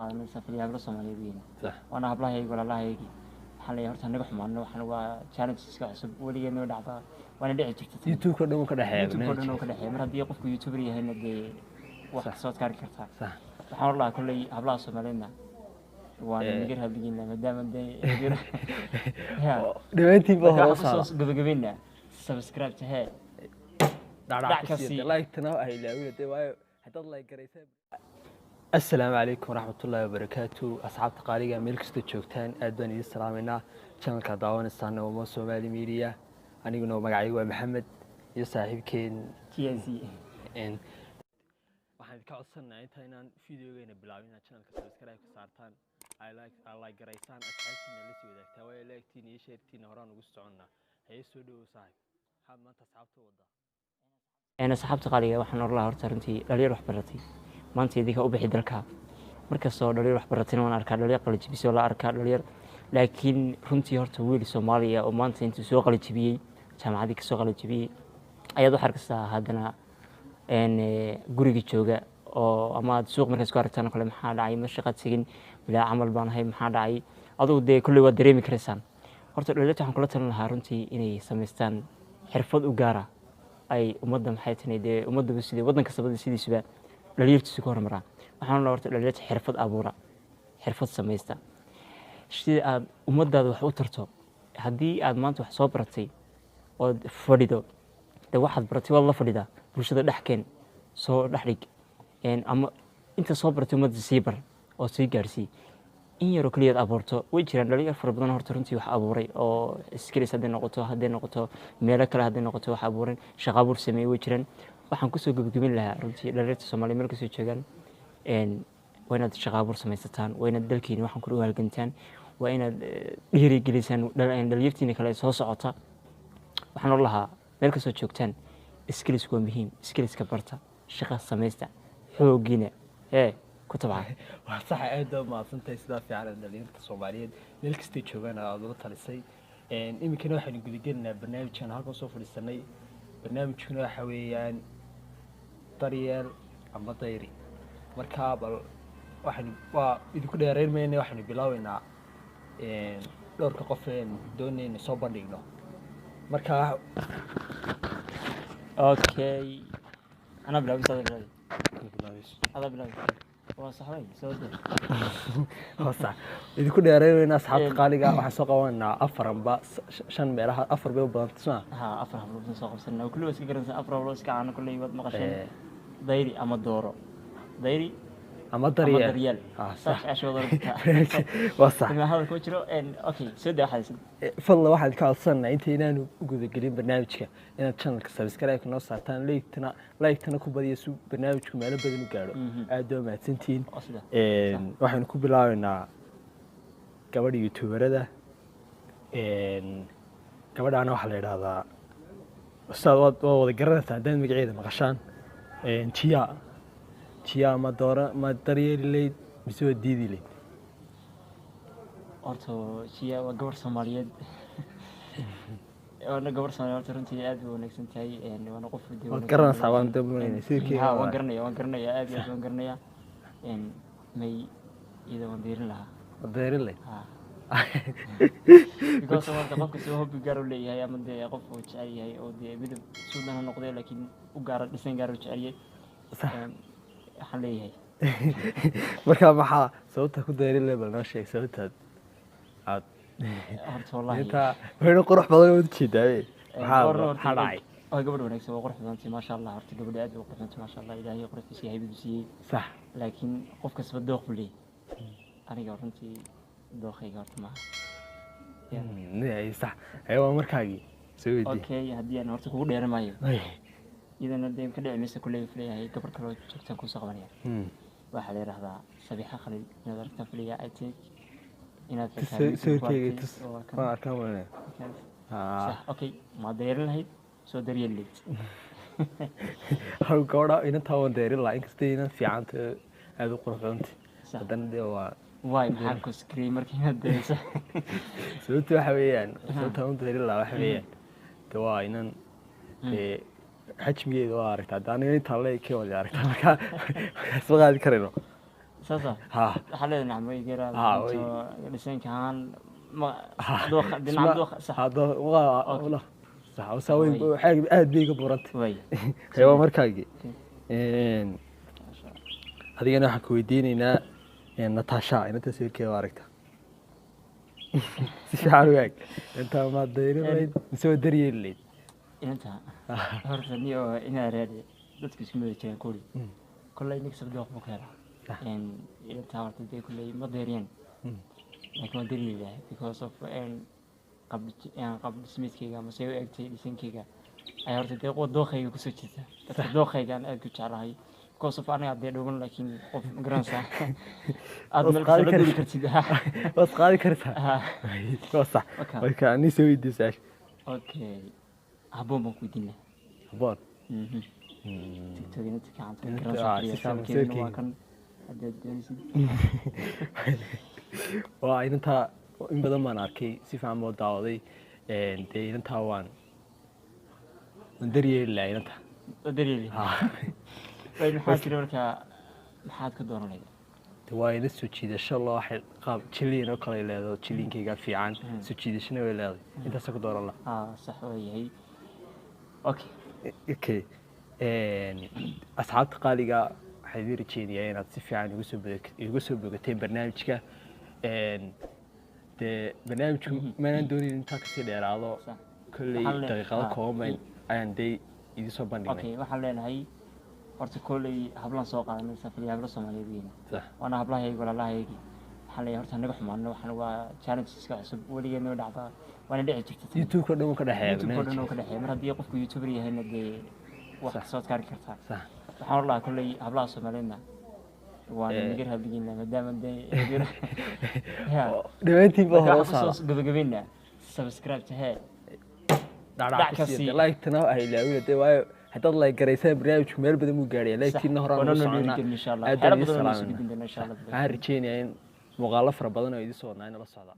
أنا سافر يا برا سوماليين صح وأنا هبلا هيك ولا لا هيك حنا يهرت نجح معنا وحنا وشانك سكاسب ولي إنه دعبا وأنا دعيت تكتب youtube ka dhan ka dhaxeeya يوتيوب كله barnaamijkaas كده حين مرة دي قف يوتيوبر يهنا دي واحد صح صوت كارك كرتا صح سبحان الله كل هبلا سومالينا وأنا نجر هبلينا ما دام دي نجر ها dhamaantiin baa hore u marka socda xasuus gabagabina subscribe to hey dhacdhac ka sii like-tana ay ilaawiyay waayo haddaad like garaysaan assalaamu calaykum waraxmatullaahi wabarakaatu asxaabta qaaliga meel kasta joogtaan aad baan idin salaameynaa channelka daawanaysaan oo Somali Media aniguna magacaygu waa Maxamed iyo saaxiibkeen TNC waxaan ka codsanayaa intaynaan videogeena bilaabin inaad channelka subscribe ka saartaan ay like garaysaan asxaabtiina la sii wadaagtaa way like-tiin iyo share-tiin horaan ugu soconnaa hay soo dhawow saaxiib maxaad maanta asxaabta wadaa أنا سحبت قالي وحنا الله هرترنتي دليل وح برتي ما أنت يديك أو بحد الكا مركز صار دليل وح برتين وأنا أركض دليل قلت بيسوي ولا أركض دليل لكن رنتي هرتويل سوماليا وما أنت سوق قلت بيه سامع هذيك سوق قلت بيه أيضا حركة هذانا إن جوري جوجا أو أما سوق مركز كارتنا كل محل عاي مش قد سجن ولا عمل بان هاي محل عاي أضو ده كل وقت دريمي كريسان هرت دليل تحن كلتنا هرنتي إني سمستان حرفض وجارة ay ummadda maxay tahay de ummadda sidii wadanka sabada sidiisba dhaliirtiisa ku hormaraa waxaan la horta dhaliirta xirfad abuura xirfad samaysta sidii aad ummaddaada wax u tarto haddii aad maanta wax soo baratay oo fadhido de waxaad baratay waa la fadhidaa bulshada dhexkeen soo dhexdhig ama inta soo baratay ummadda sii bar oo sii gaarsii in yaroo keliyaad abuurto way jiraan dhalinyar fara badan horta runtii wax abuuray oo skills hadday noqoto meelo kale hadday noqoto wax abuuran shaqo abuur sameeyey way jiraan waxaan kusoo gabagabin lahaa runtii dhalinyarta Soomaaliya meel kasoo joogaan waa inaad shaqo abuur samaysataan waa inaad dalkiina waxaan ku hawlgantaan waa inaad dhiirigelisaan dhalinyartiina kale soo socota waxaan lahaa meel kasoo joogtaan skills waa muhiim skillska barta shaqo samaysta xoogiina كتبها صح أيضا ما أظن تيسدا في عالم دليل الصوماليين ملك ستيجونا على تلسي إن يمكن واحد يقول لنا برنامج كان هذا صوف السنة برنامج كنا حويان طريال أما طيري مركب واحد إذا كنا رين مني واحد بلاوينا إن دور كقفين دوني نصوب نيجنا مركب أوكي أنا بلاوي صدق هذا بلاوي وصحوي سودة صح إذا كنا يرينا أصحاب قالقة وحسقونا أفرم شن ميرها أفر بيو بنتسمع ها أفرح بلوس نساق بسنة وكل وسك جرنا أفرح بلوس كعنا كل يوم مقشين دايري أما الدورة دايري أما الدريال صح أشوف ضربتها وصح ما هذا كوتشرو إن أوكي سودة واحد فضل واحد كعصرنا أنت هنا وجود قريب برنامجك إن الشانل سبسكرايب كنا صارتان لايكتنا كوبادي يسوع برنامجكم على بدل مقارو أدوم سنتين واحد نكوب لاينا كبار يوتيوبر هذا كبار أنا واحد هذا أستاذ وضع قررت عندنا مقعدة مقشان تيا ما دورة ما دري اللي بسوي ديدي لي أرتو تيا وجبر سوماليات أنا جبر سوماليات رنتي أبي ونكسن تاي يعني وأنا قف دي وقرنا سوان دبلوني سيركي ها وقرنا يا أبي وقرنا يا إن مي إذا ندير لها ندير لي because أنا تقف كسوه بيجارو لي هاي أمد يقف وتشاري هاي أو دي بدو سودنا النقطة لكن وقارد لسنا جارو تشاري حلي هاي marka maxaa sababta ku dayrin level noo sheeg sababta aad horta wallahi inta weyn qurux badan oo jeeday waxa dhacay oo gabadh wanaagsan oo qurux badan ma sha Allah horta gabadh aad u qurux badan ma sha Allah ilaahay qurxiisa yahay bidisiye sax laakiin qof kasba dooq bulay aniga runtii dooqayga horta ma ay sax aywa markaagi soo weydii okay hadii aan horta kugu dheeramayo إذا نديم كده عميسة كلية فليها هي قبل كله شفتها كوسا قبلها واحد يرهضا سبيحة خليل نظر تفليها أيتك إن سويتي ما كمان صح أوكي ما داير لهيد سو داري اللي هو قارا إن تاون داير لا إنك ستينا في عنت هذا قرفنت هذا ده واي محاكو سكريمر كنا دايسة سويتي حبيان سويتي تاون داير لا حبيان توا إنن حجمي واركت هذا أنا تالله كي ولا أركت مركا سبقة ذكرينه sasa ها حلنا نعم ويجرا ها وي لسان كان ما ها دوخ دينا دوخ صح هذا اوكي والله صح وسوي حاجة aad bay iga burantay way waa markaagii adigana waxaan ku weydiinaynaa Natasha inta sawirkeeda waa aragta si fiican u eeg inta ma dayrinay soo daryeelay inta horta niyo ina raadi dadku isku mid jireen kuli kullay nig sabdo wax ku hela inta horta day kullay ma deeriyeen laakiin ma deeriyaa because of qabl smithkayga ama say u egtay dhisankayga ay horta day qod dookhayga ku soo jirta dadka dookhayga aan aad ku jeclahay because of aniga hadee dhugan laakiin qof garanaysa aad meel kale geli kartid was qaadi kartaa waa sax marka ani soo weydiisay okay habboon baan ku weydiinaa habboon tiktok inta garanaysa waa kan hadee doonaysid waa inta in badan baan arkay si fiican boo daawaday dee inta waan daryeelay inta daryeelay way maxaa jira marka maxaad ka dooranaysaa waa ina soo jiidasho loo qaab jiliin oo kale leedo jiliinkayga fiican soo jiidashana way leedahay intaas ka dooran la sax weeyay okay asxaabta qaaliga waxay rajeynayaa inaad si fiican igu soo bogateen barnaamijka dee barnaamijku maanaan doonayn intaa kasii dheeraado kolley daqiiqado kooban ayaan dee idin soo bandhignay waxaan leenahay horta kolley hablaan soo qaadanay safari hablo Soomaaliyeed weyn waana hablahayga walaalahayga waxaan leeyahay horta naga xumaano waxaan waa challenge iska cusub waligeena oo dhacda waana dhici jirta YouTube ka dhan ka dhaxeeyo mar haddii qofku YouTuber yahayna dee wax soo saari kartaa waxaan oran lahaa kolley hablaha Soomaaliyeedna waan nigar hadigina maadaama dee dhawaantiin baa hore soo gabagabina subscribe to hey dhacdhacsi like tana ay ilaawina dee waayo haddaad like garaysaan barnaamijku meel badan uu gaadhay like-tiina horaan u soconaa aad ayaan salaamay waxaan rajeynayaa in muuqaalo fara badan oo idin soo wadnaa in la socda